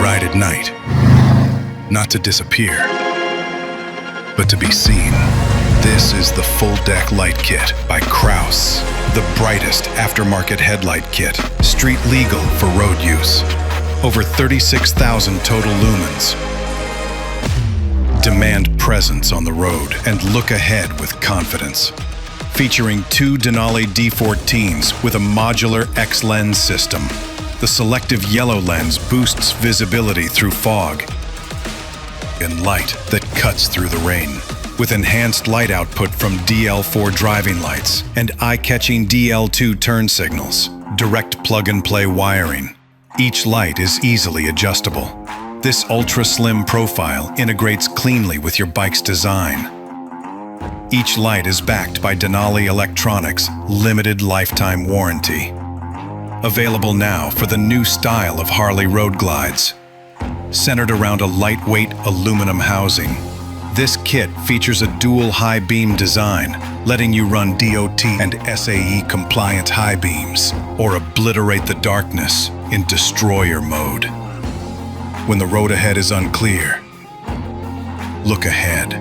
ride at night. Not to disappear, but to be seen. This is the Full Deck Light Kit by Kraus. The brightest aftermarket headlight kit. Street legal for road use. Over 36,000 total lumens. Demand presence on the road and look ahead with confidence. Featuring 2 Denali D14s with a modular X-lens system. The selective yellow lens boosts visibility through fog and light that cuts through the rain. With enhanced light output from DL4 driving lights and eye-catching DL2 turn signals. Direct plug-and-play wiring. Each light is easily adjustable. This ultra-slim profile integrates cleanly with your bike's design. Each light is backed by Denali Electronics' limited lifetime warranty. Available now for the new style of Harley road glides. Centered around a lightweight aluminum housing, this kit features a dual high beam design, letting you run DOT and SAE compliant high beams, or obliterate the darkness in destroyer mode. When the road ahead is unclear, look ahead.